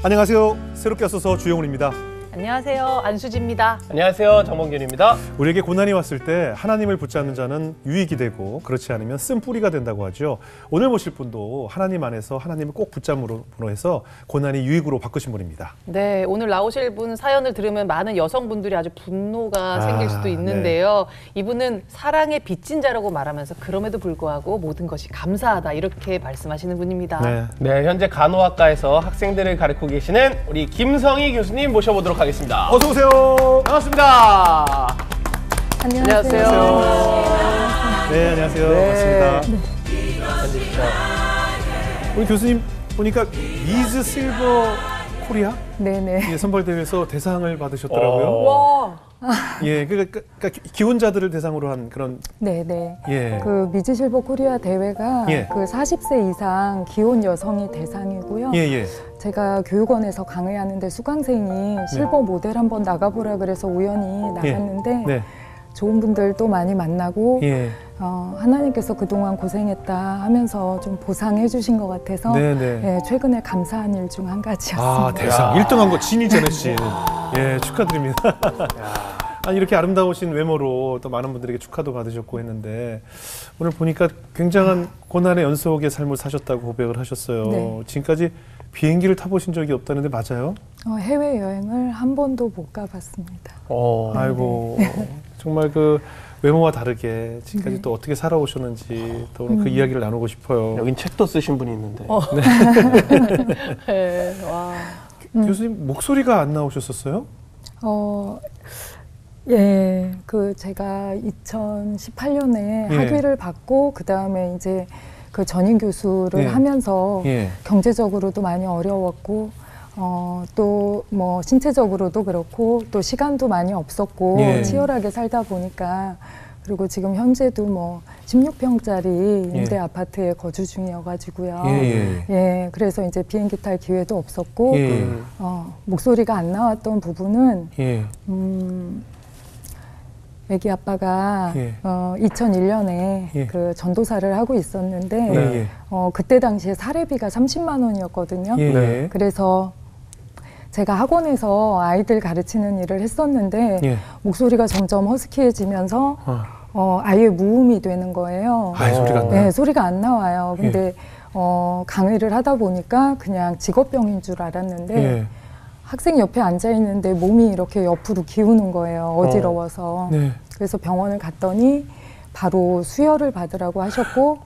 안녕하세요. 새롭게 왔어서 주영훈입니다. 안녕하세요. 안수지입니다. 안녕하세요. 정범균입니다. 우리에게 고난이 왔을 때 하나님을 붙잡는 자는 유익이 되고 그렇지 않으면 쓴뿌리가 된다고 하죠. 오늘 모실 분도 하나님 안에서 하나님을 꼭 붙잡음으로 해서 고난이 유익으로 바꾸신 분입니다. 네, 오늘 나오실 분 사연을 들으면 많은 여성분들이 아주 분노가 생길 수도 있는데요. 네. 이분은 사랑의 빚진 자라고 말하면서 그럼에도 불구하고 모든 것이 감사하다 이렇게 말씀하시는 분입니다. 네, 현재 간호학과에서 학생들을 가르치고 계시는 우리 김성희 교수님 모셔보도록 하겠습니다. 어서 오세요. 반갑습니다. 안녕하세요. 네, 안녕하세요. 반갑습니다. 우리 교수님 보니까 미즈 실버 코리아 네네. 선발대회에서 대상을 받으셨더라고요. 와. 예, 그러니까 기혼자들을 대상으로 한 그런. 네네. 예. 그 미즈 실버 코리아 대회가 그 40세 이상 기혼 여성이 대상이고요. 예. 제가 교육원에서 강의하는데 수강생이 실버 모델 한번 나가보라 그래서 우연히 나갔는데 좋은 분들도 많이 만나고 하나님께서 그동안 고생했다 하면서 좀 보상해 주신 것 같아서 최근에 감사한 일 중 한 가지였습니다. 아, 대상 1등한 거 진이 제네씨. 예, 축하드립니다. 아니, 이렇게 아름다우신 외모로 또 많은 분들에게 축하도 받으셨고 했는데 오늘 보니까 굉장한 고난의 연속의 삶을 사셨다고 고백을 하셨어요. 네. 지금까지 비행기를 타보신 적이 없다는데 맞아요? 해외여행을 한 번도 못 가봤습니다. 아이고, 정말 그 외모와 다르게 지금까지 또 어떻게 살아오셨는지 또 오늘 그 이야기를 나누고 싶어요. 여긴 책도 쓰신 분이 있는데. 네. 와. 교수님 목소리가 안 나오셨었어요? 예, 제가 2018년에 학위를 받고 그 다음에 이제 그 전임 교수를 하면서 경제적으로도 많이 어려웠고 또 뭐 신체적으로도 그렇고 또 시간도 많이 없었고 치열하게 살다 보니까 그리고 지금 현재도 뭐 16평짜리 임대 아파트에 거주 중이어가지고요. 예, 그래서 이제 비행기 탈 기회도 없었고 목소리가 안 나왔던 부분은 애기 아빠가 2001년에 그 전도사를 하고 있었는데 그때 당시에 사례비가 30만 원이었거든요. 그래서 제가 학원에서 아이들 가르치는 일을 했었는데 목소리가 점점 허스키해지면서 아예 무음이 되는 거예요. 소리가 안 나요? 네, 소리가 안 나와요. 근데 강의를 하다 보니까 그냥 직업병인 줄 알았는데 학생 옆에 앉아 있는데 몸이 이렇게 옆으로 기우는 거예요. 어지러워서. 그래서 병원을 갔더니 바로 수혈을 받으라고 하셨고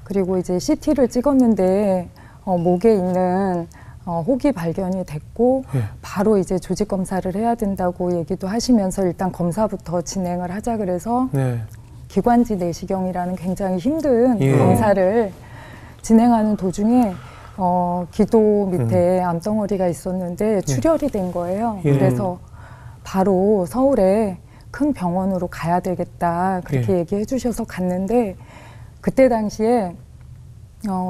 그리고 이제 CT를 찍었는데 목에 있는 혹이 발견이 됐고 바로 이제 조직 검사를 해야 된다고 얘기도 하시면서 일단 검사부터 진행을 하자 그래서 기관지 내시경이라는 굉장히 힘든 검사를 진행하는 도중에 기도 밑에 암덩어리가 있었는데 출혈이 된 거예요. 그래서 바로 서울에 큰 병원으로 가야 되겠다 그렇게 얘기해 주셔서 갔는데 그때 당시에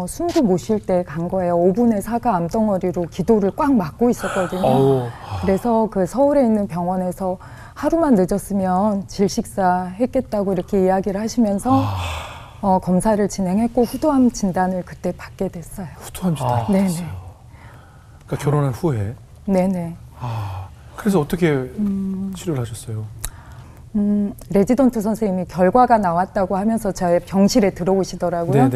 숨도 못 쉴 때 간 거예요. 5분의 4가 암덩어리로 기도를 꽉 막고 있었거든요. 그래서 그 서울에 있는 병원에서 하루만 늦었으면 질식사 했겠다고 이렇게 이야기를 하시면서 검사를 진행했고 후두암 진단을 그때 받게 됐어요. 후두암 진단 받았어요? 그러니까 결혼한 후에? 네네. 그래서 어떻게 치료를 하셨어요? 레지던트 선생님이 결과가 나왔다고 하면서 저의 병실에 들어오시더라고요.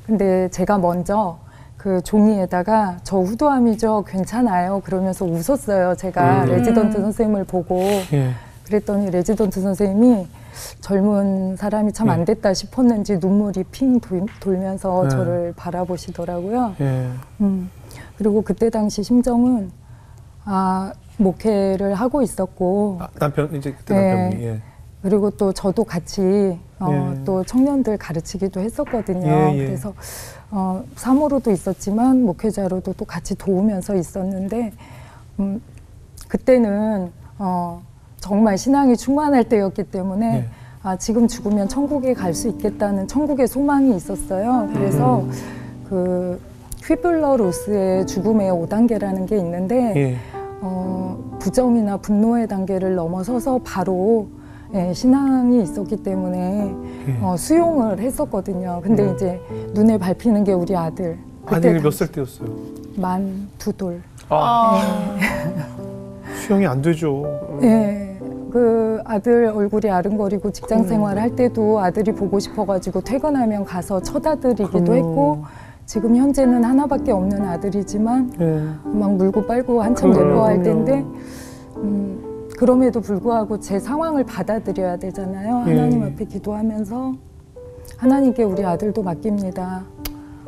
근데 제가 먼저 그 종이에다가 저 후두암이죠, 괜찮아요 그러면서 웃었어요. 제가 레지던트 선생님을 보고 그랬더니 레지던트 선생님이 젊은 사람이 참 안 됐다 싶었는지 눈물이 핑 돌면서 저를 바라보시더라고요. 그리고 그때 당시 심정은 목회를 하고 있었고 남편 이제 그때 남편이 그리고 또 저도 같이 또 청년들 가르치기도 했었거든요. 그래서 사모로도 있었지만 목회자로도 또 같이 도우면서 있었는데 그때는 정말 신앙이 충만할 때였기 때문에 지금 죽으면 천국에 갈 수 있겠다는 천국의 소망이 있었어요. 그래서 그 퀴블러-로스의 죽음의 5단계라는 게 있는데 부정이나 분노의 단계를 넘어서서 바로 신앙이 있었기 때문에 수용을 했었거든요. 근데 이제 눈에 밟히는 게 우리 아들. 아들이 몇 살 때였어요? 만 2돌. 수용이 안 되죠. 네. 그 아들 얼굴이 아른거리고 직장 생활할 때도 아들이 보고 싶어가지고 퇴근하면 가서 쳐다드리기도 했고 지금 현재는 하나밖에 없는 아들이지만 막 물고 빨고 한참 예뻐할 때인데 그럼에도 불구하고 제 상황을 받아들여야 되잖아요. 하나님 앞에 기도하면서 하나님께 우리 아들도 맡깁니다.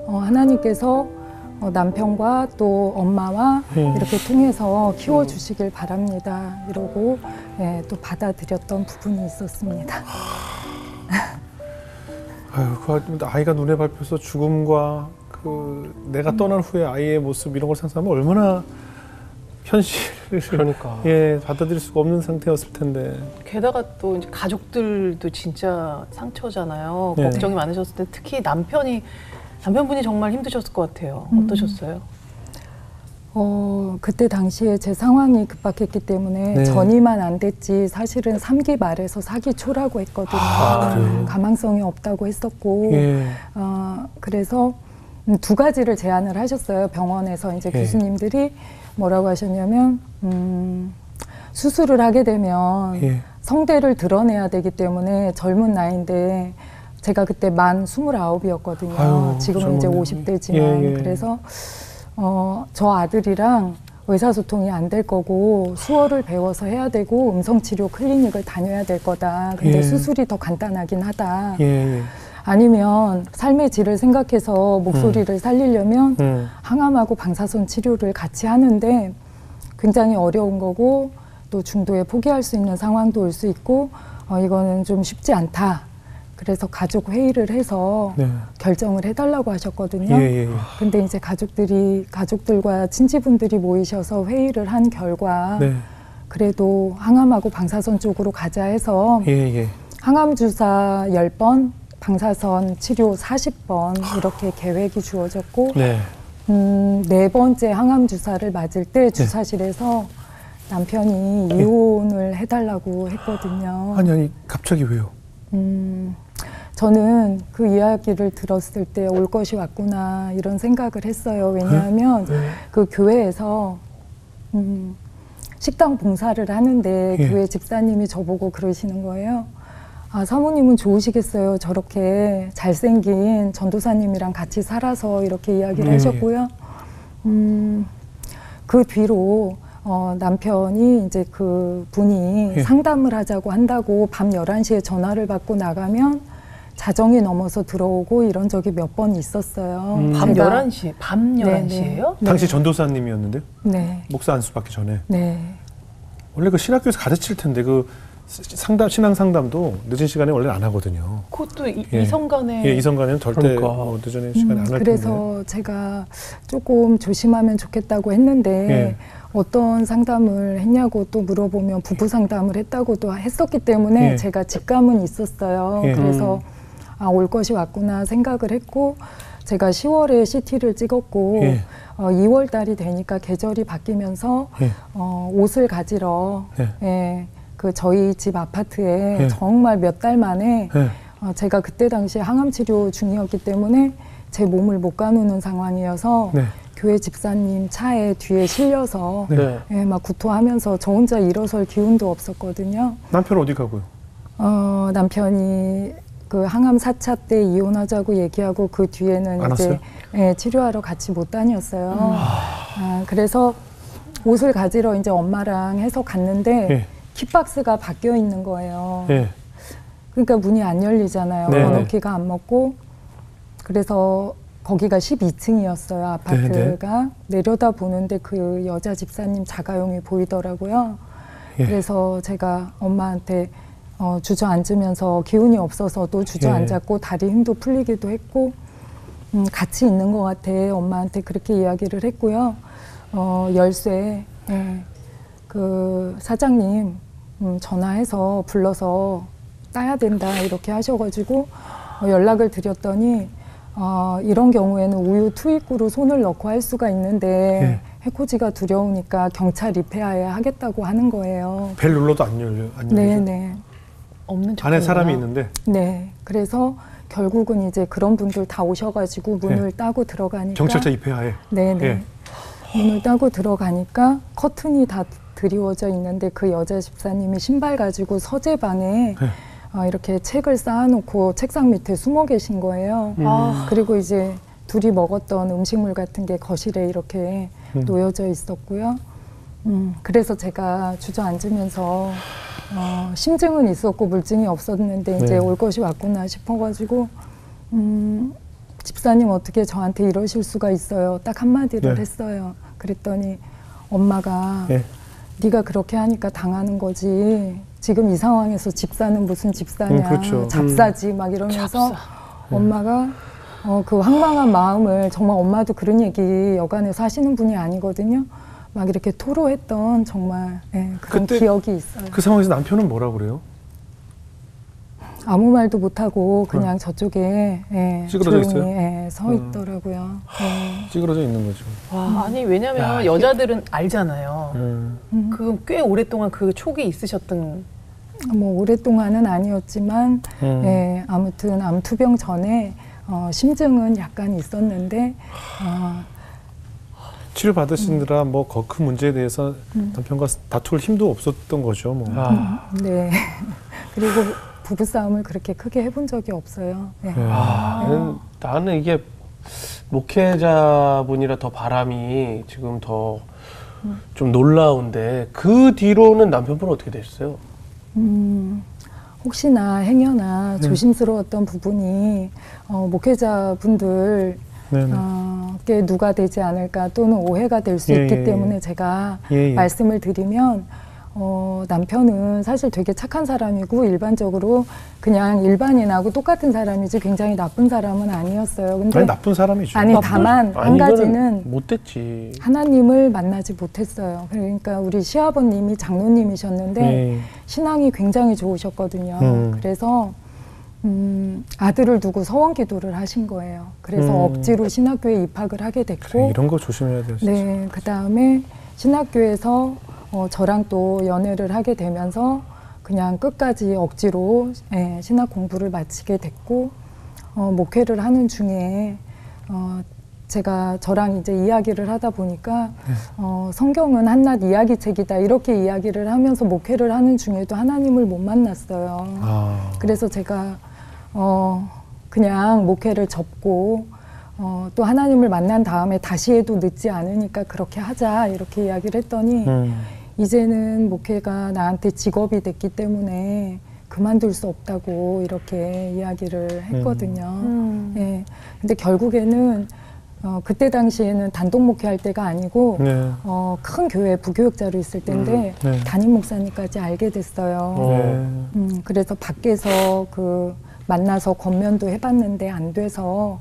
하나님께서 남편과 또 엄마와 이렇게 통해서 키워주시길 바랍니다. 이러고 또 받아들였던 부분이 있었습니다. 아유, 그 아이가 눈에 밟혀서 죽음과 그 내가 떠난 후에 아이의 모습 이런 걸 상상하면 얼마나 현실을 그러니까. 받아들일 수가 없는 상태였을 텐데. 게다가 또 이제 가족들도 진짜 상처잖아요. 네. 걱정이 많으셨을 때 특히 남편분이 정말 힘드셨을 것 같아요. 어떠셨어요? 그때 당시에 제 상황이 급박했기 때문에 전이만 안 됐지 사실은 3기 말에서 4기 초라고 했거든요. 가망성이 없다고 했었고 그래서 두 가지를 제안을 하셨어요. 병원에서 이제 교수님들이 뭐라고 하셨냐면 수술을 하게 되면 성대를 드러내야 되기 때문에 젊은 나이인데 제가 그때 만 29이었거든요. 지금은 이제 50대지만 그래서 저 아들이랑 의사소통이 안 될 거고 수어를 배워서 해야 되고 음성치료 클리닉을 다녀야 될 거다. 근데 수술이 더 간단하긴 하다. 아니면 삶의 질을 생각해서 목소리를 살리려면 항암하고 방사선 치료를 같이 하는데 굉장히 어려운 거고 또 중도에 포기할 수 있는 상황도 올 수 있고 이거는 좀 쉽지 않다. 그래서 가족 회의를 해서 결정을 해달라고 하셨거든요. 근데 이제 가족들과 친지분들이 모이셔서 회의를 한 결과 그래도 항암하고 방사선 쪽으로 가자 해서 항암 주사 10번, 방사선 치료 40번 이렇게 계획이 주어졌고 네 번째 항암 주사를 맞을 때 주사실에서 남편이 이혼을 해달라고 했거든요. 아니 갑자기 왜요? 저는 그 이야기를 들었을 때 올 것이 왔구나 이런 생각을 했어요. 왜냐하면 그 교회에서 식당 봉사를 하는데 교회 집사님이 저보고 그러시는 거예요. 아, 사모님은 좋으시겠어요. 저렇게 잘생긴 전도사님이랑 같이 살아서 이렇게 이야기를 하셨고요. 그 뒤로 남편이 이제 그 분이 상담을 하자고 한다고 밤 11시에 전화를 받고 나가면 자정이 넘어서 들어오고 이런 적이 몇 번 있었어요. 밤 11시? 밤 11시예요? 당시 전도사님이었는데요? 네. 목사 안수 받기 전에? 네. 원래 그 신학교에서 가르칠 텐데 그 신앙 상담도 늦은 시간에 원래 안 하거든요. 그것도 이성간에 이성간에는 절대 늦은 시간에 안 할 텐데. 그래서 제가 조금 조심하면 좋겠다고 했는데 어떤 상담을 했냐고 또 물어보면 부부 상담을 했다고 또 했었기 때문에 제가 직감은 있었어요. 그래서 올 것이 왔구나 생각을 했고 제가 10월에 CT를 찍었고 2월 달이 되니까 계절이 바뀌면서 옷을 가지러 그 저희 집 아파트에 정말 몇 달 만에 제가 그때 당시에 항암 치료 중이었기 때문에 제 몸을 못 가누는 상황이어서 교회 집사님 차에 뒤에 실려서 막 구토하면서 저 혼자 일어설 기운도 없었거든요. 남편 어디 가고요? 남편이 그 항암 4차 때 이혼하자고 얘기하고 그 뒤에는 이제 치료하러 같이 못 다녔어요. 그래서 옷을 가지러 이제 엄마랑 해서 갔는데 킥박스가 바뀌어 있는 거예요. 그러니까 문이 안 열리잖아요. 번호키가 안 먹고. 그래서 거기가 12층이었어요. 아파트가. 내려다 보는데 그 여자 집사님 자가용이 보이더라고요. 그래서 제가 엄마한테 주저앉으면서 기운이 없어서도 주저앉았고 다리 힘도 풀리기도 했고 같이 있는 것 같아. 엄마한테 그렇게 이야기를 했고요. 열쇠 그 사장님 전화해서 불러서 따야 된다 이렇게 하셔가지고 연락을 드렸더니 이런 경우에는 우유 투입구로 손을 넣고 할 수가 있는데 해코지가 두려우니까 경찰 입회하야 하겠다고 하는 거예요. 벨 눌러도 안 열려요? 네네. 없는 척 안에 사람이 있는데? 네. 그래서 결국은 이제 그런 분들 다 오셔가지고 문을 따고 들어가니까 경찰차 입회하에? 네네. 문을 따고 들어가니까 커튼이 다 드리워져 있는데 그 여자 집사님이 신발 가지고 서재방에 이렇게 책을 쌓아놓고 책상 밑에 숨어 계신 거예요. 그리고 이제 둘이 먹었던 음식물 같은 게 거실에 이렇게 놓여져 있었고요. 그래서 제가 주저앉으면서 심증은 있었고 물증이 없었는데 이제 올 것이 왔구나 싶어가지고 집사님 어떻게 저한테 이러실 수가 있어요. 딱 한마디를 했어요. 그랬더니 엄마가 네가 그렇게 하니까 당하는 거지. 지금 이 상황에서 집사는 무슨 집사냐. 그렇죠. 잡사지 막 이러면서 잡사. 엄마가 그 황망한 마음을 정말 엄마도 그런 얘기 여간에서 하시는 분이 아니거든요. 막 이렇게 토로했던 정말 그런 기억이 있어요. 그 상황에서 남편은 뭐라 그래요? 아무 말도 못하고 그냥 저쪽에 찌그러져 조용히 서 있더라고요. 찌그러져 있는 거죠. 와, 아니 왜냐면 여자들은 알잖아요. 그 꽤 오랫동안 그 촉이 있으셨던. 뭐 오랫동안은 아니었지만 아무튼 암투병 전에 심증은 약간 있었는데 치료 받으시느라 뭐 그 문제에 대해서 남편과 다툴 힘도 없었던 거죠. 뭐. 네. 그리고 부부싸움을 그렇게 크게 해본 적이 없어요. 나는 이게 목회자분이라 더 바람이 지금 더 좀 놀라운데 그 뒤로는 남편분은 어떻게 되셨어요? 혹시나 행여나 조심스러웠던 부분이 목회자분들 께 누가 되지 않을까 또는 오해가 될 수 있기 때문에 제가 말씀을 드리면 남편은 사실 되게 착한 사람이고 일반적으로 그냥 일반인하고 똑같은 사람이지 굉장히 나쁜 사람은 아니었어요. 근데 아니, 나쁜 사람이죠. 아니 다만 한 가지는 못됐지. 하나님을 만나지 못했어요. 그러니까 우리 시아버님이 장로님이셨는데 신앙이 굉장히 좋으셨거든요. 그래서 아들을 두고 서원 기도를 하신 거예요. 그래서 억지로 신학교에 입학을 하게 됐고 그래, 이런 거 조심해야 돼요. 진짜. 네, 그 다음에 신학교에서 저랑 또 연애를 하게 되면서 그냥 끝까지 억지로 신학 공부를 마치게 됐고 목회를 하는 중에 제가 저랑 이제 이야기를 하다 보니까 성경은 한낱 이야기책이다 이렇게 이야기를 하면서 목회를 하는 중에도 하나님을 못 만났어요. 그래서 제가 그냥 목회를 접고 또 하나님을 만난 다음에 다시 해도 늦지 않으니까 그렇게 하자 이렇게 이야기를 했더니 이제는 목회가 나한테 직업이 됐기 때문에 그만둘 수 없다고 이렇게 이야기를 했거든요. 네. 근데 결국에는 그때 당시에는 단독 목회할 때가 아니고 큰 교회 부교육자로 있을 때인데 담임 목사님까지 알게 됐어요. 그래서 밖에서 만나서 권면도 해봤는데 안 돼서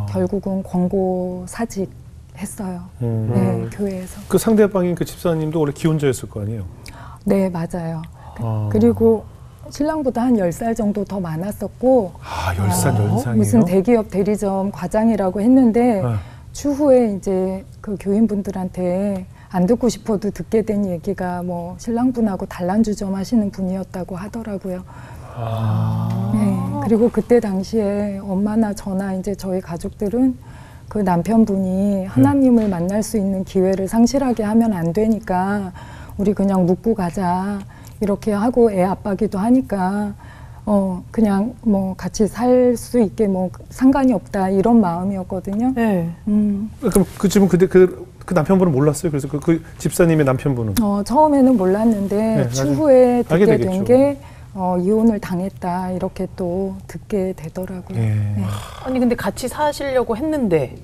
결국은 권고 사직 했어요. 네, 교회에서. 그 상대방인 그 집사님도 원래 기혼자였을 거 아니에요? 네, 맞아요. 그리고 신랑보다 한 10살 정도 더 많았었고 10살 연상이에요? 무슨 대기업 대리점 과장이라고 했는데 추후에 이제 그 교인분들한테 안 듣고 싶어도 듣게 된 얘기가 뭐 신랑분하고 단란주점 하시는 분이었다고 하더라고요. 네, 그리고 그때 당시에 엄마나 저나 이제 저희 가족들은 그 남편분이 하나님을 만날 수 있는 기회를 상실하게 하면 안 되니까 우리 그냥 묵고 가자 이렇게 하고 애 아빠기도 하니까 그냥 뭐 같이 살 수 있게 뭐 상관이 없다 이런 마음이었거든요. 네. 그럼 지금 그 남편분은 몰랐어요? 그래서 그 집사님의 남편분은? 처음에는 몰랐는데 추후에 듣게 된 게 이혼을 당했다 이렇게 또 듣게 되더라고요. 네. 아니 근데 같이 사시려고 했는데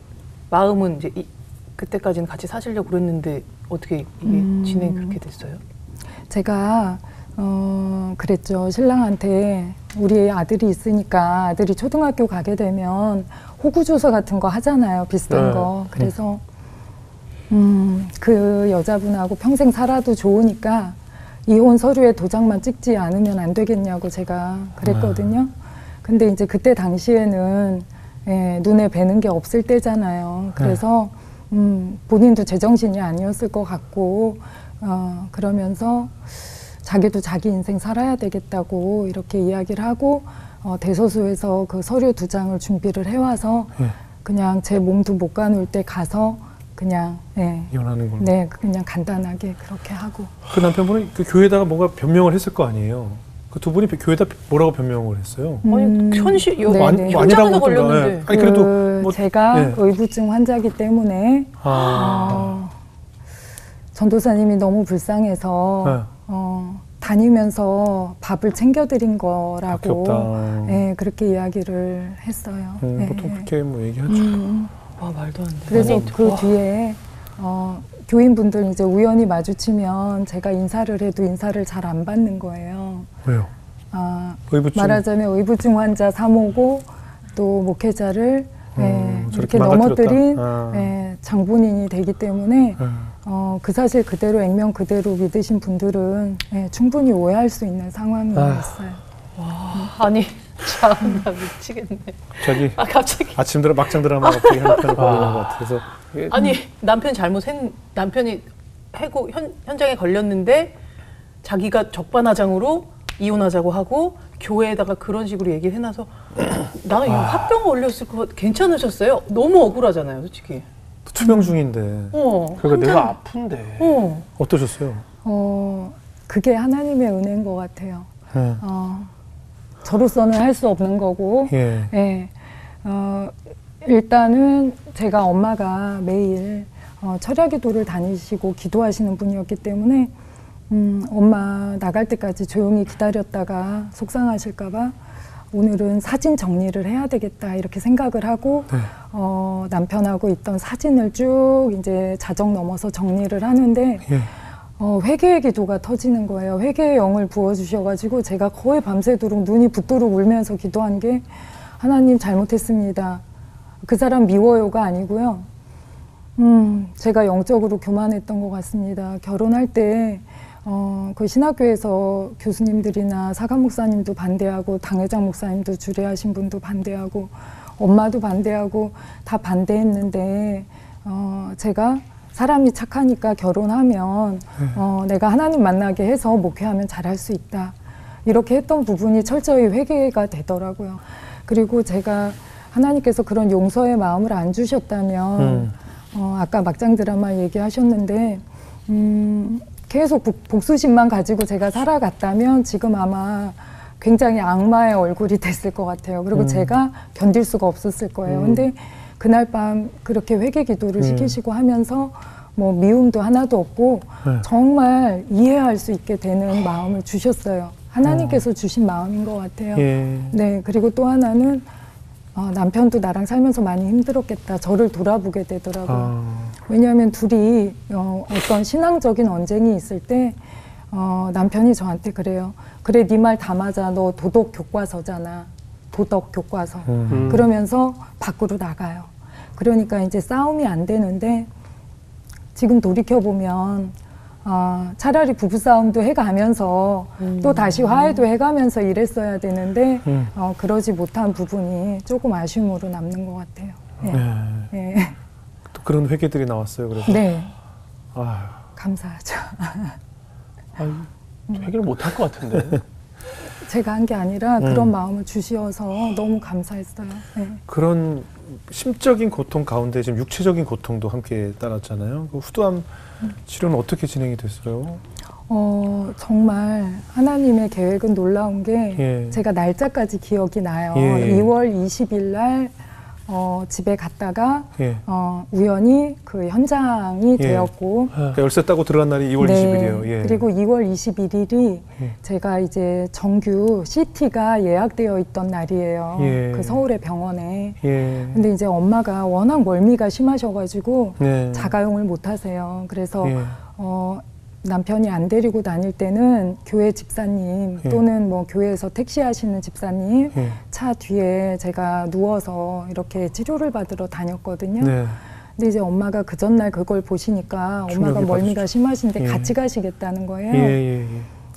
마음은 이제 그때까지는 같이 사시려고 그랬는데 어떻게 이게 진행이 그렇게 됐어요? 제가 그랬죠. 신랑한테 우리 아들이 있으니까 아들이 초등학교 가게 되면 호구조서 같은 거 하잖아요. 비슷한 거. 그래서 그 여자분하고 평생 살아도 좋으니까 이혼 서류에 도장만 찍지 않으면 안 되겠냐고 제가 그랬거든요. 근데 이제 그때 당시에는 눈에 뵈는 게 없을 때잖아요. 그래서 본인도 제정신이 아니었을 것 같고 그러면서 자기도 자기 인생 살아야 되겠다고 이렇게 이야기를 하고 대소소에서 그 서류 2장을 준비를 해와서 그냥 제 몸도 못 가눌 때 가서 그냥 이혼하는 걸로. 네, 그냥 간단하게 그렇게 하고. 그 남편분은 그 교회에다가 뭔가 변명을 했을 거 아니에요. 그 두 분이 교회에다 뭐라고 변명을 했어요? 아니 현실 네, 뭐 네. 현장에서 걸렸는데. 예. 아니 그래도 뭐 제가 의부증 환자기 때문에 전도사님이 너무 불쌍해서 다니면서 밥을 챙겨드린 거라고 그렇게 이야기를 했어요. 보통 그렇게 뭐 얘기하죠. 와 말도 안 돼. 그래서 그 뒤에 교인분들 이제 우연히 마주치면 제가 인사를 해도 인사를 잘 안 받는 거예요. 왜요? 의부증. 말하자면 의부증 환자 3호고 또 목회자를 이렇게 넘어뜨린 장본인이 되기 때문에 그 사실 그대로 액면 그대로 믿으신 분들은 충분히 오해할 수 있는 상황이었어요. 아니 참나 미치겠네. 갑자기 아침 막장 드라마 갑자기 한 편을 보는 것 같아서. 아니 남편이 해고 현장에 걸렸는데 자기가 적반하장으로 이혼하자고 하고 교회에다가 그런 식으로 얘기를 해놔서 나는 이거 합병 걸렸을 것 괜찮으셨어요? 너무 억울하잖아요, 솔직히. 투병 중인데. 그러니까 내가 아픈데. 어떠셨어요? 그게 하나님의 은혜인 것 같아요. 저로서는 할 수 없는 거고. 일단은 제가 엄마가 매일 철야기도를 다니시고 기도하시는 분이었기 때문에 엄마 나갈 때까지 조용히 기다렸다가 속상하실까봐 오늘은 사진 정리를 해야 되겠다 이렇게 생각을 하고 남편하고 있던 사진을 쭉 이제 자정 넘어서 정리를 하는데 회개의 기도가 터지는 거예요. 회개의 영을 부어주셔가지고 제가 거의 밤새도록 눈이 붓도록 울면서 기도한 게 하나님 잘못했습니다. 그 사람 미워요가 아니고요. 제가 영적으로 교만했던 것 같습니다. 결혼할 때 그 신학교에서 교수님들이나 사감 목사님도 반대하고 당회장 목사님도 주례하신 분도 반대하고 엄마도 반대하고 다 반대했는데 제가 사람이 착하니까 결혼하면 내가 하나님 만나게 해서 목회하면 잘할 수 있다. 이렇게 했던 부분이 철저히 회개가 되더라고요. 그리고 제가 하나님께서 그런 용서의 마음을 안 주셨다면 아까 막장 드라마 얘기하셨는데 계속 복수심만 가지고 제가 살아갔다면 지금 아마 굉장히 악마의 얼굴이 됐을 것 같아요. 그리고 제가 견딜 수가 없었을 거예요. 근데 그날 밤 그렇게 회개 기도를 시키시고 하면서 뭐 미움도 하나도 없고 정말 이해할 수 있게 되는 마음을 주셨어요. 하나님께서 주신 마음인 것 같아요. 네, 그리고 또 하나는 남편도 나랑 살면서 많이 힘들었겠다. 저를 돌아보게 되더라고요. 왜냐하면 둘이 어떤 신앙적인 언쟁이 있을 때 남편이 저한테 그래요. 그래, 네 말 다 맞아. 너 도덕 교과서잖아. 도덕 교과서. 그러면서 밖으로 나가요. 그러니까 이제 싸움이 안 되는데 지금 돌이켜보면 차라리 부부싸움도 해가면서 또 다시 화해도 해가면서 이랬어야 되는데 그러지 못한 부분이 조금 아쉬움으로 남는 것 같아요. 또 그런 회개들이 나왔어요. 그래서 네. 감사하죠. 해결 못할 것 같은데. 제가 한 게 아니라 그런 마음을 주시어서 너무 감사했어요. 그런 심적인 고통 가운데 지금 육체적인 고통도 함께 따랐잖아요. 그 후두암 치료는 어떻게 진행이 됐어요? 정말 하나님의 계획은 놀라운 게 제가 날짜까지 기억이 나요. 2월 20일 날 집에 갔다가 우연히 그 현장이 되었고 그러니까 열쇠 따고 들어간 날이 2월 20일이에요. 그리고 2월 21일이 제가 이제 정규 CT가 예약되어 있던 날이에요. 그 서울의 병원에. 근데 이제 엄마가 워낙 멀미가 심하셔가지고 자가용을 못 하세요. 그래서 남편이 안 데리고 다닐 때는 교회 집사님 또는 뭐 교회에서 택시 하시는 집사님 차 뒤에 제가 누워서 이렇게 치료를 받으러 다녔거든요. 근데 이제 엄마가 그 전날 그걸 보시니까 엄마가 멀미가 심하신데 같이 가시겠다는 거예요.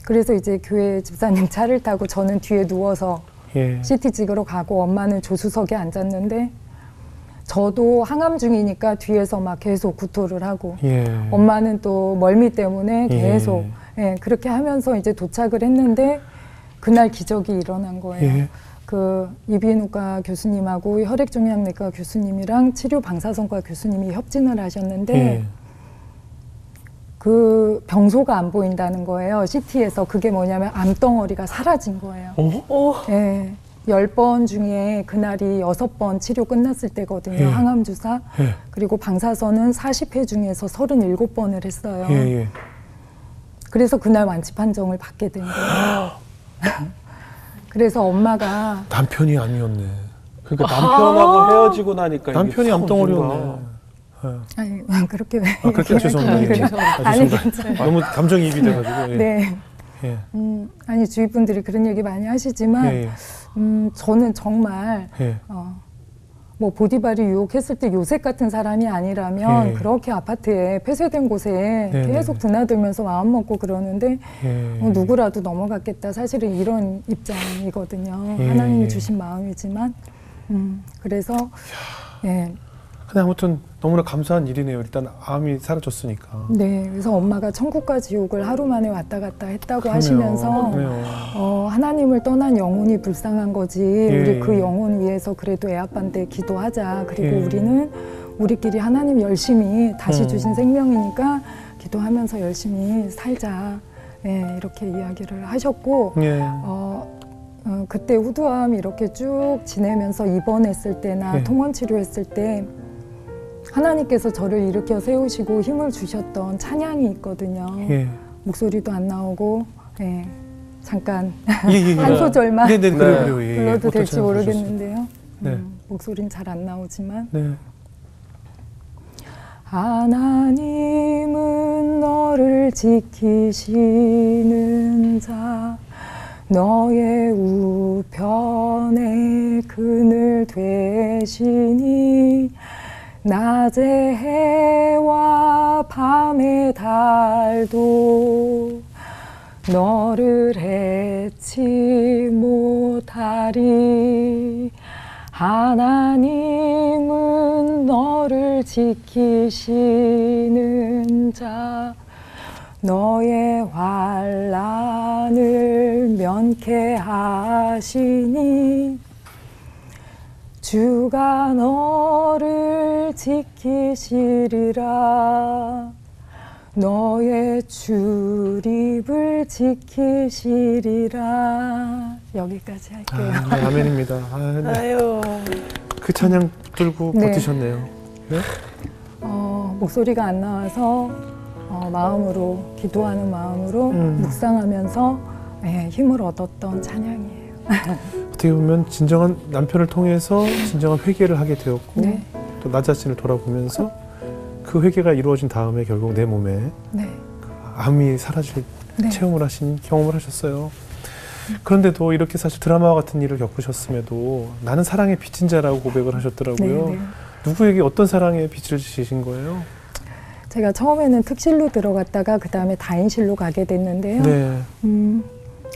그래서 이제 교회 집사님 차를 타고 저는 뒤에 누워서 CT 찍으러 가고 엄마는 조수석에 앉았는데 저도 항암 중이니까 뒤에서 막 계속 구토를 하고 엄마는 또 멀미 때문에 계속 그렇게 하면서 이제 도착을 했는데 그날 기적이 일어난 거예요. 그 이비인후과 교수님하고 혈액종양내과 교수님이랑 치료 방사선과 교수님이 협진을 하셨는데 예. 그 병소가 안 보인다는 거예요. CT에서. 그게 뭐냐면 암덩어리가 사라진 거예요. 예. 10번 중에 그날이 6번 치료 끝났을 때거든요. 예. 항암주사. 예. 그리고 방사선은 40회 중에서 37번을 했어요. 예, 예. 그래서 그날 완치 판정을 받게 된 거예요. 그래서 엄마가 남편이 아니었네. 그러니까 남편하고 헤어지고 나니까 남편이 이게 참 암덩어리였네. 뭔가 아니 그렇게 그렇게 죄송합니다. 예. 아니 죄송합니다. 괜찮아요. 너무 감정이입이 돼가지고. 예. 네. 예. 아니 주위 분들이 그런 얘기 많이 하시지만 예, 예. 저는 정말 예. 뭐 보디발이 유혹했을 때 요셉 같은 사람이 아니라면 예. 그렇게 아파트에 폐쇄된 곳에 네, 계속 네. 드나들면서 마음 먹고 그러는데 예. 누구라도 넘어갔겠다. 사실은 이런 입장이거든요. 예. 하나님이 주신 마음이지만 그래서 예. 근데 아무튼 너무나 감사한 일이네요. 일단 암이 사라졌으니까. 네, 그래서 엄마가 천국과 지옥을 하루 만에 왔다 갔다 했다고 그러네요. 하시면서 그러네요. 하나님을 떠난 영혼이 불쌍한 거지. 예. 우리 그 영혼 위해서 그래도 애 아빠한테 기도하자. 그리고 예. 우리는 우리끼리 하나님 열심히 다시 주신 생명이니까 기도하면서 열심히 살자. 예, 이렇게 이야기를 하셨고 예. 그때 후두암 이렇게 쭉 지내면서 입원했을 때나 예. 통원 치료했을 때 하나님께서 저를 일으켜 세우시고 힘을 주셨던 찬양이 있거든요. 예. 목소리도 안 나오고 예, 잠깐 예, 예, 예. 한 소절만 네네, 네. 그래요. 예, 예. 불러도 어떤 될지 찬양 모르겠는데요. 네. 목소리는 잘 안 나오지만 네. 하나님은 너를 지키시는 자 너의 우편에 그늘 되시니 낮의 해와 밤의 달도 너를 해치 못하리 하나님은 너를 지키시는 자 너의 환난을 면케하시니 주가 너를 지키시리라 너의 출입을 지키시리라 여기까지 할게요. 네, 아멘입니다. 네. 아유. 그 찬양 들고 네. 버티셨네요. 네? 목소리가 안 나와서 마음으로 기도하는 마음으로 묵상하면서 힘을 얻었던 찬양이에요. 어떻게 보면 진정한 남편을 통해서 진정한 회개를 하게 되었고 네. 또 나 자신을 돌아보면서 그 회개가 이루어진 다음에 결국 내 몸에 네. 암이 사라질 네. 체험을 하신 경험을 하셨어요. 그런데도 이렇게 사실 드라마와 같은 일을 겪으셨음에도 나는 사랑의 빚진 자라고 고백을 하셨더라고요. 네, 네. 누구에게 어떤 사랑의 빚을 지신 거예요? 제가 처음에는 특실로 들어갔다가 그 다음에 다인실로 가게 됐는데요. 네.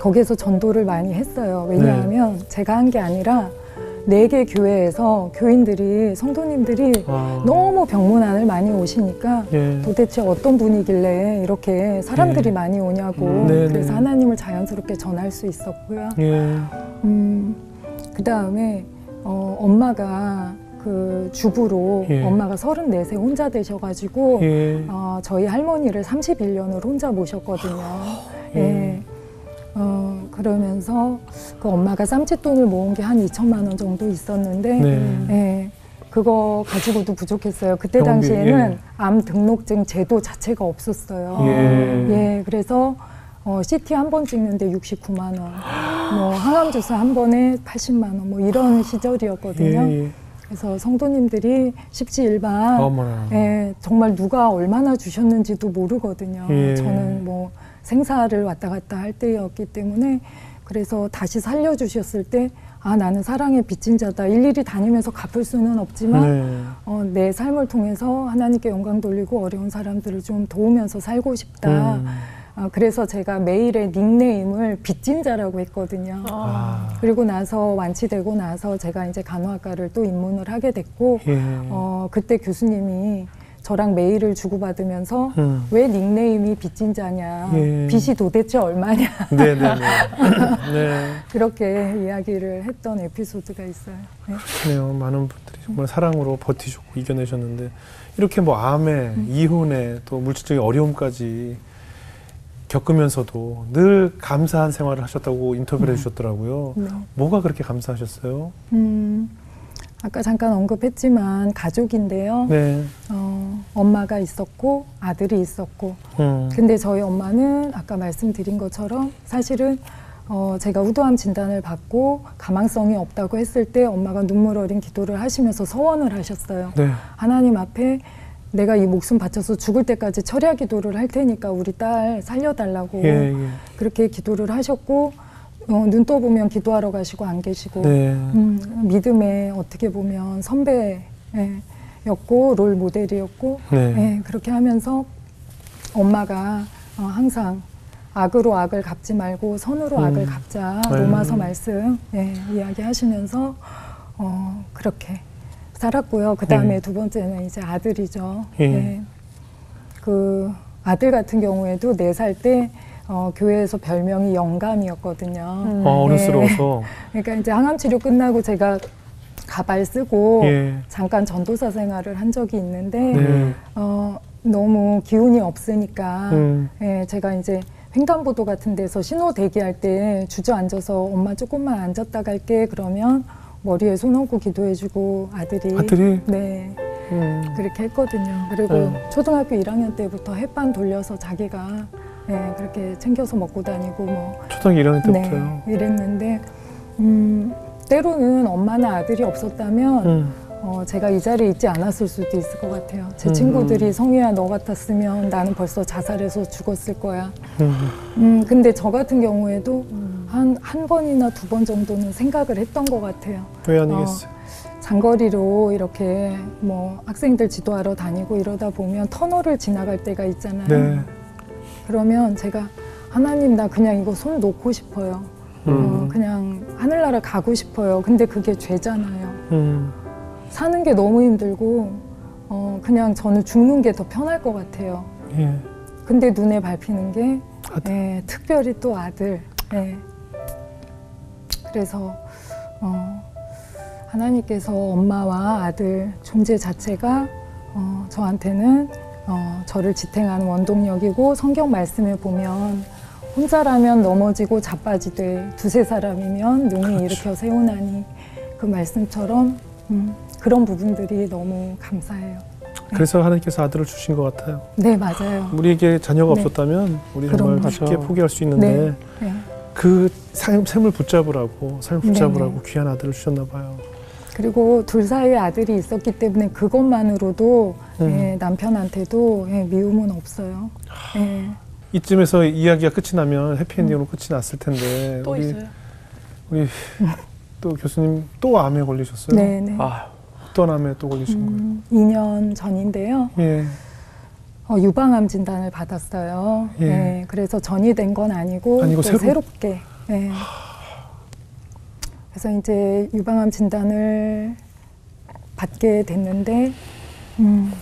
거기에서 전도를 많이 했어요. 왜냐하면 제가 한 게 아니라 4개 교회에서 교인들이 성도님들이 너무 병문안을 많이 오시니까 예. 도대체 어떤 분이길래 이렇게 사람들이 예. 많이 오냐고 네네. 그래서 하나님을 자연스럽게 전할 수 있었고요. 예. 그 다음에 엄마가 그 주부로 예. 엄마가 34세 혼자 되셔가지고 예. 저희 할머니를 31년을 혼자 모셨거든요. 예. 그러면서 그 엄마가 쌈짓돈을 모은 게 한 2천만 원 정도 있었는데 네. 예, 그거 가지고도 부족했어요. 그때 병원비, 당시에는 예. 암 등록증 제도 자체가 없었어요. 예. 예, 그래서 CT 한 번 찍는데 69만 원, 뭐 항암주사 한 번에 80만 원, 뭐 이런 시절이었거든요. 예. 그래서 성도님들이 십시일반 어머나. 예, 정말 누가 얼마나 주셨는지도 모르거든요. 예. 저는 뭐 생사를 왔다 갔다 할 때였기 때문에 그래서 다시 살려주셨을 때 나는 사랑의 빚진 자다. 일일이 다니면서 갚을 수는 없지만 네. 내 삶을 통해서 하나님께 영광 돌리고 어려운 사람들을 좀 도우면서 살고 싶다. 그래서 제가 메일에 닉네임을 빚진 자라고 했거든요. 그리고 나서 완치되고 나서 제가 이제 간호학과를 또 입문을 하게 됐고 예. 그때 교수님이 저랑 메일을 주고받으면서 왜 닉네임이 빚진자냐, 예. 빚이 도대체 얼마냐. 네네네. 네. 그렇게 이야기를 했던 에피소드가 있어요. 네. 그렇네요. 많은 분들이 정말 사랑으로 버티셨고 이겨내셨는데 이렇게 뭐 암에, 이혼에 또 물질적인 어려움까지 겪으면서도 늘 감사한 생활을 하셨다고 인터뷰를 해주셨더라고요. 네. 뭐가 그렇게 감사하셨어요? 아까 잠깐 언급했지만 가족인데요. 네. 엄마가 있었고 아들이 있었고 근데 저희 엄마는 아까 말씀드린 것처럼 사실은 제가 우도암 진단을 받고 가망성이 없다고 했을 때 엄마가 눈물 어린 기도를 하시면서 서원을 하셨어요. 네. 하나님 앞에 내가 이 목숨 바쳐서 죽을 때까지 철야 기도를 할 테니까 우리 딸 살려달라고 예, 예. 그렇게 기도를 하셨고 눈 떠보면 기도하러 가시고 안 계시고 네. 믿음의 어떻게 보면 선배였고 롤 모델이었고 네. 그렇게 하면서 엄마가 항상 악으로 악을 갚지 말고 선으로 악을 갚자 로마서 말씀 이야기하시면서 그렇게 살았고요. 그 다음에 두 번째는 이제 아들이죠. 그 아들 같은 경우에도 4살 때 교회에서 별명이 영감이었거든요. 어른스러워서. 그러니까 이제 항암 치료 끝나고 제가 가발 쓰고 예. 잠깐 전도사 생활을 한 적이 있는데 네. 너무 기운이 없으니까 제가 이제 횡단보도 같은 데서 신호 대기할 때 주저앉아서 엄마 조금만 앉았다 갈게 그러면 머리에 손 얹고 기도해주고 아들이 네 그렇게 했거든요. 그리고 초등학교 1학년 때부터 햇반 돌려서 자기가 그렇게 챙겨서 먹고 다니고 뭐 초등학교 1학년 때부터요? 네, 이랬는데 때로는 엄마나 아들이 없었다면 제가 이 자리에 있지 않았을 수도 있을 것 같아요. 제 친구들이 성희야 너 같았으면 나는 벌써 자살해서 죽었을 거야. 근데 저 같은 경우에도 한 번이나 2번 정도는 생각을 했던 것 같아요. 왜 아니겠어요? 장거리로 이렇게 뭐 학생들 지도하러 다니고 이러다 보면 터널을 지나갈 때가 있잖아요. 네. 그러면 제가 하나님 나 그냥 이거 손 놓고 싶어요. 그냥 하늘나라 가고 싶어요. 근데 그게 죄잖아요. 사는 게 너무 힘들고 그냥 저는 죽는 게 더 편할 것 같아요. 예. 근데 눈에 밟히는 게 아들. 특별히 또 아들. 그래서 하나님께서 엄마와 아들 존재 자체가 저한테는 저를 지탱하는 원동력이고 성경 말씀에 보면 혼자라면 넘어지고 자빠지되 두세 사람이면 능히 그렇죠. 일으켜 세우나니 그 말씀처럼 그런 부분들이 너무 감사해요. 그래서 하나님께서 아들을 주신 것 같아요. 네, 맞아요. 우리에게 자녀가 네. 없었다면 우리 정말 그럼요. 쉽게 포기할 수 있는데 네. 그 삶을 붙잡으라고 네네. 귀한 아들을 주셨나 봐요. 그리고 둘 사이에 아들이 있었기 때문에 그것만으로도 남편한테도 미움은 없어요. 이쯤에서 이야기가 끝이 나면 해피엔딩으로 끝이 났을 텐데 또 있어요? 우리 또 교수님 또 암에 걸리셨어요? 네네. 어떤 암에 또 걸리신 2년 전인데요. 거예요? 예. 유방암 진단을 받았어요. 예. 그래서 전이 된 건 아니고 또 새롭게. 그래서 이제 유방암 진단을 받게 됐는데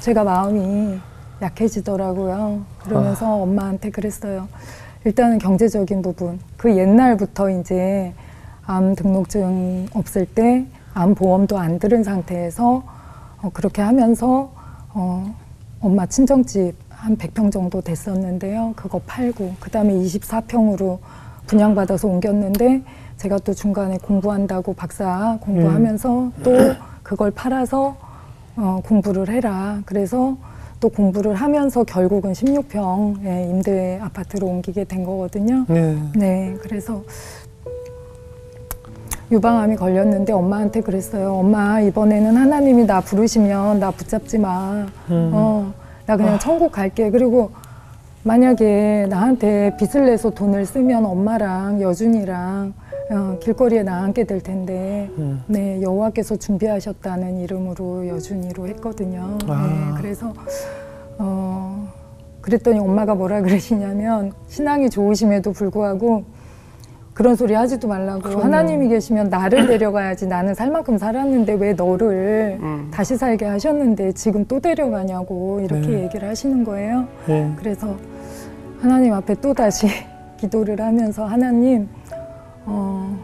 제가 마음이 약해지더라고요. 그러면서 엄마한테 그랬어요. 일단은 경제적인 부분. 그 옛날부터 이제 암 등록증 없을 때 암 보험도 안 들은 상태에서 그렇게 하면서 엄마 친정집 한 100평 정도 됐었는데요. 그거 팔고 그다음에 24평으로 분양받아서 옮겼는데 제가 또 중간에 공부한다고 박사 공부하면서 또 그걸 팔아서 공부를 해라. 그래서 또 공부를 하면서 결국은 16평 임대 아파트로 옮기게 된 거거든요. 네, 그래서 유방암이 걸렸는데 엄마한테 그랬어요. 엄마 이번에는 하나님이 나 부르시면 나 붙잡지 마. 나 그냥 천국 갈게. 그리고 만약에 나한테 빚을 내서 돈을 쓰면 엄마랑 여준이랑 길거리에 나앉게 될 텐데 네, 여호와께서 준비하셨다는 이름으로 여준이로 했거든요. 네, 그래서 그랬더니 엄마가 뭐라 그러시냐면 신앙이 좋으심에도 불구하고 그런 소리 하지도 말라고. 그럼요. 하나님이 계시면 나를 데려가야지. 나는 살 만큼 살았는데 왜 너를 다시 살게 하셨는데 지금 또 데려가냐고 이렇게 네. 얘기를 하시는 거예요. 네. 그래서 하나님 앞에 또다시 기도를 하면서 하나님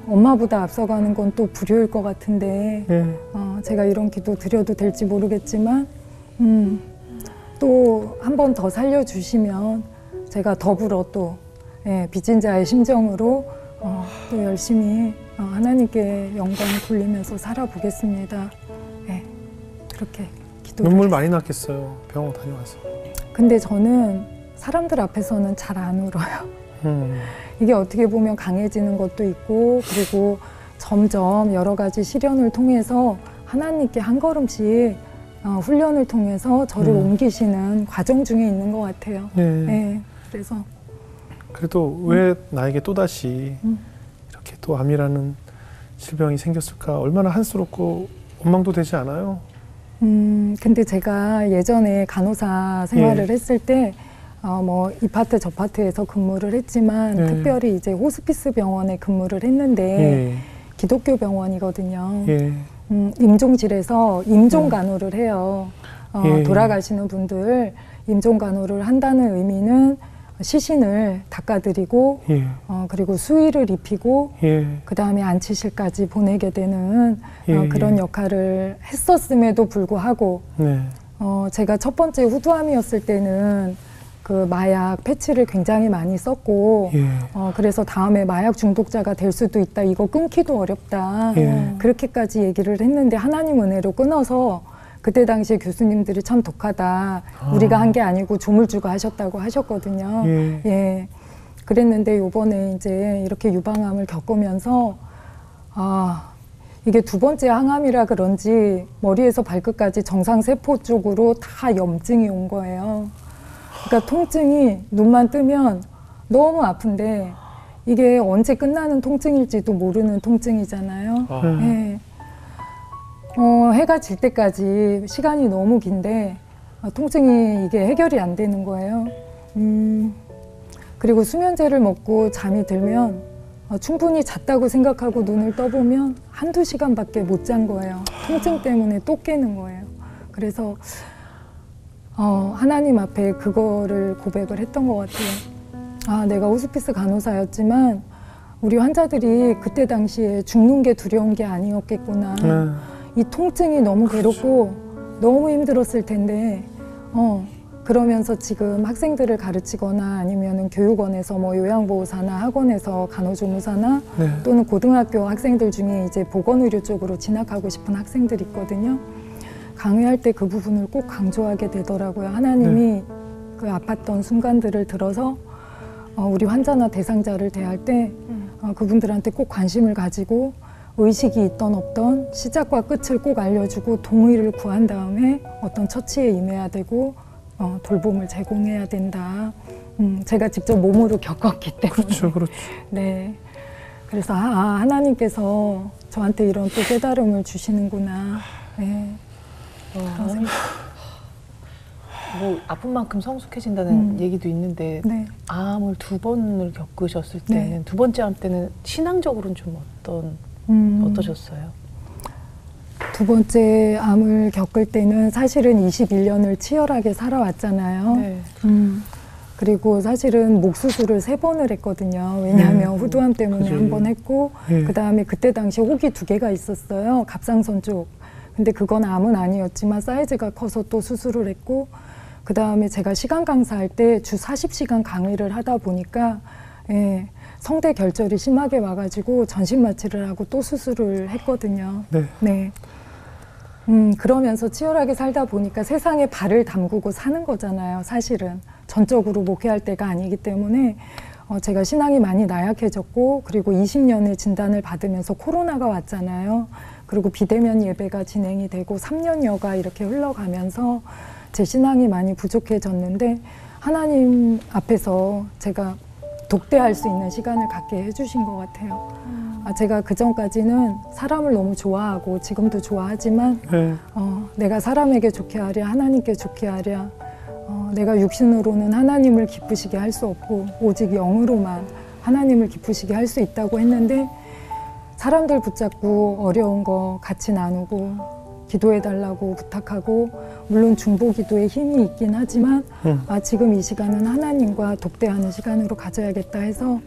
엄마보다 앞서가는 건 또 불효일 것 같은데 네. 제가 이런 기도 드려도 될지 모르겠지만 또 한 번 더 살려주시면 제가 더불어 또 빚진 자의 심정으로 또 열심히 하나님께 영광을 돌리면서 살아보겠습니다. 그렇게 기도를 눈물 했어요. 많이 났겠어요. 병원 다녀와서. 근데 저는 사람들 앞에서는 잘 안 울어요. 이게 어떻게 보면 강해지는 것도 있고 그리고 점점 여러 가지 시련을 통해서 하나님께 한 걸음씩 훈련을 통해서 저를 옮기시는 과정 중에 있는 것 같아요. 네. 그래서 그래도 왜 나에게 또다시 이렇게 또 암이라는 질병이 생겼을까? 얼마나 한스럽고 원망도 되지 않아요? 근데 제가 예전에 간호사 생활을 했을 때 뭐 이 파트 저 파트에서 근무를 했지만 예. 특별히 이제 호스피스 병원에 근무를 했는데 기독교 병원이거든요. 임종실에서 임종 간호를 해요. 돌아가시는 분들 임종 간호를 한다는 의미는 시신을 닦아드리고 그리고 수의를 입히고 그 다음에 안치실까지 보내게 되는 그런 역할을 했었음에도 불구하고 제가 첫 번째 후두암이었을 때는 그 마약 패치를 굉장히 많이 썼고 그래서 다음에 마약 중독자가 될 수도 있다. 이거 끊기도 어렵다. 그렇게까지 얘기를 했는데 하나님 은혜로 끊어서 그때 당시에 교수님들이 참 독하다. 우리가 한 게 아니고 조물주가 하셨다고 하셨거든요. 그랬는데 요번에 이제 이렇게 유방암을 겪으면서 이게 두 번째 항암이라 그런지 머리에서 발끝까지 정상세포 쪽으로 다 염증이 온 거예요. 그러니까 통증이 눈만 뜨면 너무 아픈데 이게 언제 끝나는 통증일지도 모르는 통증이잖아요. 해가 질 때까지 시간이 너무 긴데 통증이 이게 해결이 안 되는 거예요. 그리고 수면제를 먹고 잠이 들면 충분히 잤다고 생각하고 눈을 떠보면 한두 시간밖에 못 잔 거예요. 통증 때문에 또 깨는 거예요. 그래서 하나님 앞에 그거를 고백을 했던 것 같아요. 내가 호스피스 간호사였지만 우리 환자들이 그때 당시에 죽는 게 두려운 게 아니었겠구나. 이 통증이 너무 괴롭고 너무 힘들었을 텐데 그러면서 지금 학생들을 가르치거나 아니면은 교육원에서 뭐 요양보호사나 학원에서 간호조무사나 또는 고등학교 학생들 중에 이제 보건의료 쪽으로 진학하고 싶은 학생들이 있거든요. 강의할 때 그 부분을 꼭 강조하게 되더라고요. 하나님이 그 아팠던 순간들을 들어서 우리 환자나 대상자를 대할 때 그분들한테 꼭 관심을 가지고 의식이 있던 없던 시작과 끝을 꼭 알려주고 동의를 구한 다음에 어떤 처치에 임해야 되고 돌봄을 제공해야 된다. 제가 직접 몸으로 겪었기 때문에. 그렇죠. 네. 그래서 하나님께서 저한테 이런 또 깨달음을 주시는구나. 네. 뭐 아픈 만큼 성숙해진다는 얘기도 있는데 암을 두 번을 겪으셨을 때는 두 번째 암 때는 신앙적으로는 좀 어떠셨어요? 두 번째 암을 겪을 때는 사실은 21년을 치열하게 살아왔잖아요. 그리고 사실은 목 수술을 3번을 했거든요. 왜냐하면 후두암 때문에 한 번 했고 그 다음에 그때 당시 혹이 2개가 있었어요. 갑상선 쪽. 근데 그건 암은 아니었지만 사이즈가 커서 또 수술을 했고 그 다음에 제가 시간 강사할 때 주 40시간 강의를 하다 보니까 성대 결절이 심하게 와가지고 전신 마취를 하고 또 수술을 했거든요. 그러면서 치열하게 살다 보니까 세상에 발을 담그고 사는 거잖아요. 사실은 전적으로 목회할 때가 아니기 때문에 제가 신앙이 많이 나약해졌고 그리고 20년의 진단을 받으면서 코로나가 왔잖아요. 그리고 비대면 예배가 진행이 되고 3년여가 이렇게 흘러가면서 제 신앙이 많이 부족해졌는데 하나님 앞에서 제가 독대할 수 있는 시간을 갖게 해주신 것 같아요. 제가 그전까지는 사람을 너무 좋아하고 지금도 좋아하지만 내가 사람에게 좋게 하랴 하나님께 좋게 하랴 내가 육신으로는 하나님을 기쁘시게 할 수 없고 오직 영으로만 하나님을 기쁘시게 할 수 있다고 했는데 사람들 붙잡고 어려운 거 같이 나누고 기도해달라고 부탁하고 물론 중보기도에 힘이 있긴 하지만 지금 이 시간은 하나님과 독대하는 시간으로 가져야겠다 해서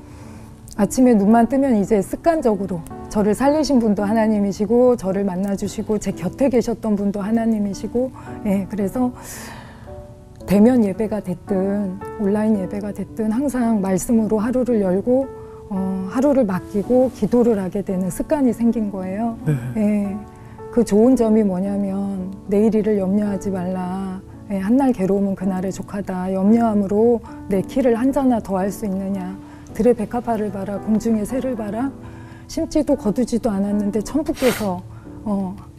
아침에 눈만 뜨면 이제 습관적으로 저를 살리신 분도 하나님이시고 저를 만나주시고 제 곁에 계셨던 분도 하나님이시고 그래서 대면 예배가 됐든 온라인 예배가 됐든 항상 말씀으로 하루를 열고 하루를 맡기고 기도를 하게 되는 습관이 생긴 거예요. 그 좋은 점이 뭐냐면 내일 일을 염려하지 말라. 한날 괴로움은 그날의 족하다. 염려함으로 내 키를 한 자나 더 할 수 있느냐. 들의 백합화를 봐라. 공중의 새를 봐라. 심지도 거두지도 않았는데 천부께서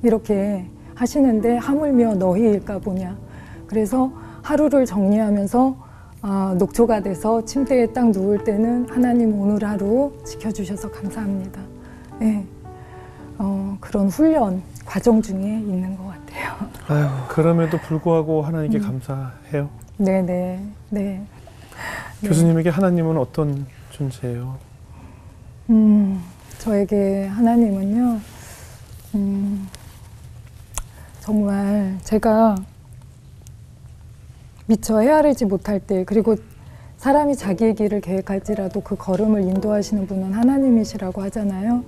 이렇게 하시는데 하물며 너희일까 보냐. 그래서 하루를 정리하면서 녹초가 돼서 침대에 딱 누울 때는 하나님 오늘 하루 지켜주셔서 감사합니다. 그런 훈련 과정 중에 있는 것 같아요. 아유, 그럼에도 불구하고 하나님께 감사해요. 네. 교수님에게 하나님은 어떤 존재예요? 저에게 하나님은요, 정말 제가 미처 헤아리지 못할 때, 그리고 사람이 자기의 길을 계획할지라도 그 걸음을 인도하시는 분은 하나님이시라고 하잖아요.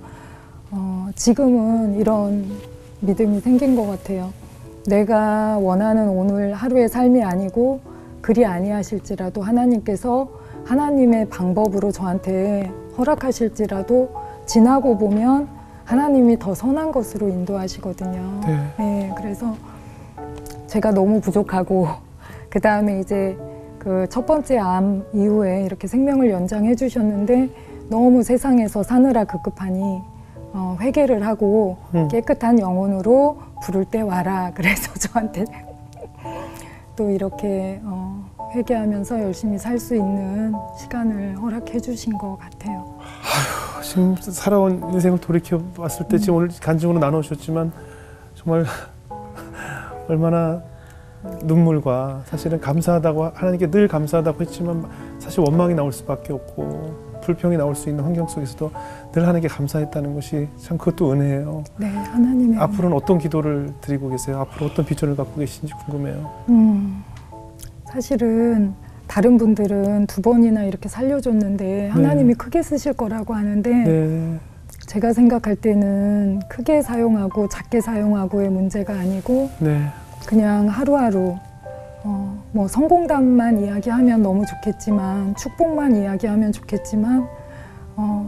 지금은 이런 믿음이 생긴 것 같아요. 내가 원하는 오늘 하루의 삶이 아니고 그리 아니하실지라도 하나님께서 하나님의 방법으로 저한테 허락하실지라도 지나고 보면 하나님이 더 선한 것으로 인도하시거든요. 그래서 제가 너무 부족하고 그 다음에 이제 그 첫 번째 암 이후에 이렇게 생명을 연장해 주셨는데 너무 세상에서 사느라 급급하니 회개를 하고 깨끗한 영혼으로 부를 때 와라. 그래서 저한테 또 이렇게 회개하면서 열심히 살 수 있는 시간을 허락해 주신 것 같아요. 아휴, 지금 살아온 인생을 돌이켜 봤을 때 지금 오늘 간증으로 나누셨지만 정말 얼마나 눈물과 사실은 감사하다고 하나님께 늘 감사하다고 했지만 사실 원망이 나올 수밖에 없고 불평이 나올 수 있는 환경 속에서도 늘 하나님께 감사했다는 것이 참 그것도 은혜예요. 네, 하나님의 앞으로는 어떤 기도를 드리고 계세요? 앞으로 어떤 비전을 갖고 계신지 궁금해요. 사실은 다른 분들은 2번이나 이렇게 살려줬는데 하나님이 크게 쓰실 거라고 하는데 제가 생각할 때는 크게 사용하고 작게 사용하고의 문제가 아니고 그냥 하루하루 뭐 성공담만 이야기하면 너무 좋겠지만 축복만 이야기하면 좋겠지만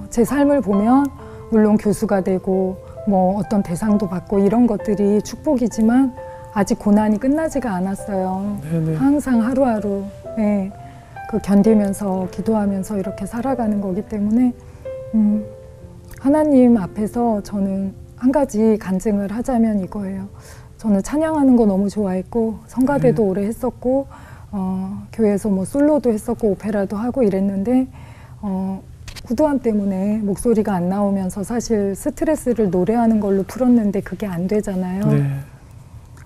제 삶을 보면 물론 교수가 되고 뭐 어떤 대상도 받고 이런 것들이 축복이지만 아직 고난이 끝나지가 않았어요. 항상 하루하루 그 견디면서 기도하면서 이렇게 살아가는 거기 때문에 하나님 앞에서 저는 한 가지 간증을 하자면 이거예요. 저는 찬양하는 거 너무 좋아했고 성가대도 오래 했었고 교회에서 뭐 솔로도 했었고 오페라도 하고 이랬는데 후두암 때문에 목소리가 안 나오면서 사실 스트레스를 노래하는 걸로 풀었는데 그게 안 되잖아요.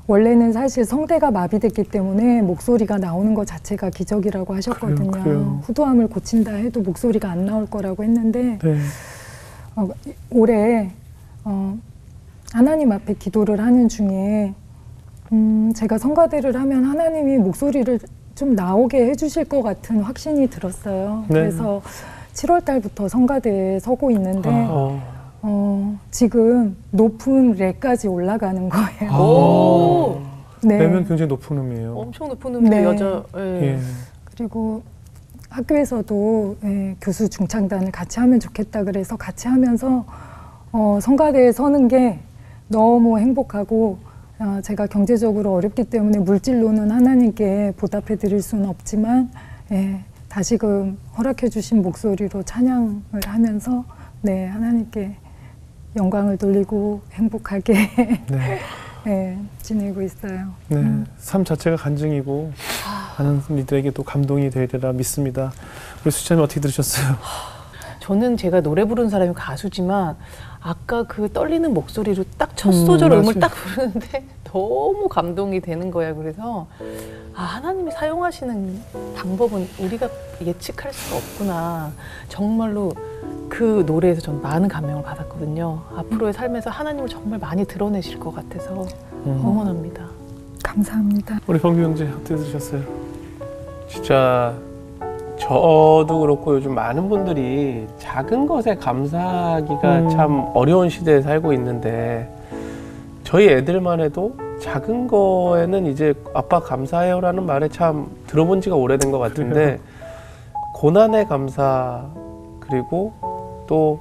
원래는 사실 성대가 마비됐기 때문에 목소리가 나오는 것 자체가 기적이라고 하셨거든요. 그래요. 후두암을 고친다 해도 목소리가 안 나올 거라고 했는데 올해 하나님 앞에 기도를 하는 중에 제가 성가대를 하면 하나님이 목소리를 좀 나오게 해주실 것 같은 확신이 들었어요. 그래서 7월 달부터 성가대에 서고 있는데 지금 높은 레까지 올라가는 거예요. 레면 굉장히 높은 음이에요. 엄청 높은 음인데 여자. 그리고 학교에서도 교수 중창단을 같이 하면 좋겠다 그래서 같이 하면서 성가대에 서는 게 너무 행복하고 제가 경제적으로 어렵기 때문에 물질로는 하나님께 보답해 드릴 수는 없지만 다시금 허락해 주신 목소리로 찬양을 하면서 하나님께 영광을 돌리고 행복하게 지내고 있어요. 삶 자체가 간증이고 많은 이들에게 또 감동이 되리라 믿습니다. 우리 수지자님 어떻게 들으셨어요? 저는 제가 노래 부르는 사람이 가수지만 아까 그 떨리는 목소리로 딱 첫 소절 음을 딱 부르는데 너무 감동이 되는 거예요. 그래서 하나님이 사용하시는 방법은 우리가 예측할 수가 없구나. 정말로 그 노래에서 전 많은 감명을 받았거든요. 앞으로의 삶에서 하나님을 정말 많이 드러내실 것 같아서 응원합니다. 감사합니다. 우리 경규 형제 어떻게 들으셨어요? 진짜 저도 그렇고 요즘 많은 분들이 작은 것에 감사하기가 참 어려운 시대에 살고 있는데 저희 애들만 해도 작은 거에는 이제 아빠 감사해요라는 말에 참 들어본 지가 오래된 것 같은데 고난의 감사 그리고 또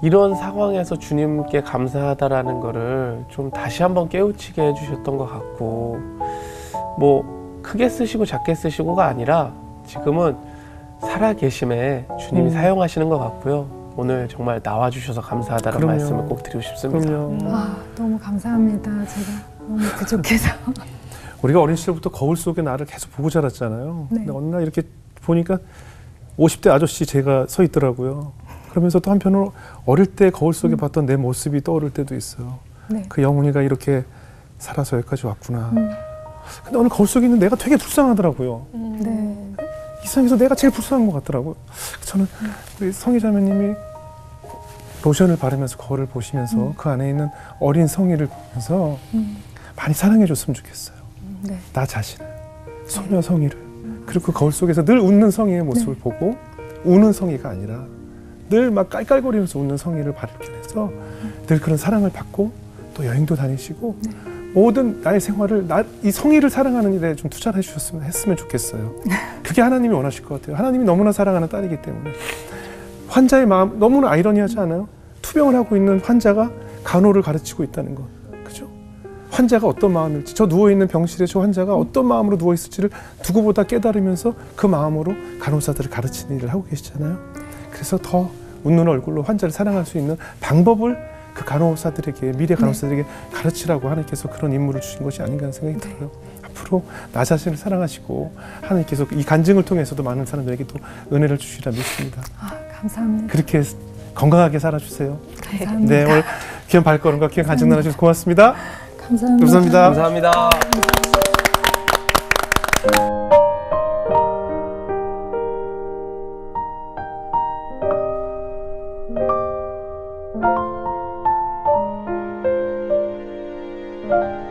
이런 상황에서 주님께 감사하다라는 거를 좀 다시 한번 깨우치게 해주셨던 것 같고 뭐 크게 쓰시고 작게 쓰시고가 아니라 지금은 살아계심에 주님이 사용하시는 것 같고요. 오늘 정말 나와주셔서 감사하다는 그럼요. 말씀을 꼭 드리고 싶습니다. 그럼요. 너무 감사합니다. 제가 너무 부족해서. 우리가 어린 시절부터 거울 속에 나를 계속 보고 자랐잖아요. 네. 근데 어느 날 이렇게 보니까 50대 아저씨 제가 서 있더라고요. 그러면서 또 한편으로 어릴 때 거울 속에 봤던 내 모습이 떠오를 때도 있어요. 네. 그 영훈이가 이렇게 살아서 여기까지 왔구나. 근데 오늘 거울 속에 있는 내가 되게 불쌍하더라고요. 네. 이 세상에서 내가 제일 불쌍한 것 같더라고요. 저는 우리 성희자매님이 로션을 바르면서 거울을 보시면서 그 안에 있는 어린 성희를 보면서 많이 사랑해 줬으면 좋겠어요. 네. 나 자신을, 소녀 성희를. 그리고 그 거울 속에서 늘 웃는 성희의 모습을 보고 우는 성희가 아니라 늘 막 깔깔거리면서 웃는 성희를 발견해서 늘 그런 사랑을 받고 또 여행도 다니시고 모든 나의 생활을 이 성희를 사랑하는 일에 좀 투자를 했으면 좋겠어요. 그게 하나님이 원하실 것 같아요. 하나님이 너무나 사랑하는 딸이기 때문에. 환자의 마음 너무나 아이러니하지 않아요? 투병을 하고 있는 환자가 간호를 가르치고 있다는 것. 그죠? 환자가 어떤 마음일지, 저 누워있는 병실에 저 환자가 어떤 마음으로 누워있을지를 누구보다 깨달으면서 그 마음으로 간호사들을 가르치는 일을 하고 계시잖아요. 그래서 더 웃는 얼굴로 환자를 사랑할 수 있는 방법을 그 간호사들에게, 미래 간호사들에게 가르치라고 하나님께서 그런 임무를 주신 것이 아닌가 하는 생각이 들어요. 앞으로 나 자신을 사랑하시고 하나님께서 이 간증을 통해서도 많은 사람들에게 또 은혜를 주시리라 믿습니다. 감사합니다. 그렇게 건강하게 살아주세요. 감사합니다. 네, 오늘 귀한 발걸음과 귀한 간증 나눠주셔서 고맙습니다. 감사합니다. 감사합니다. 감사합니다. you.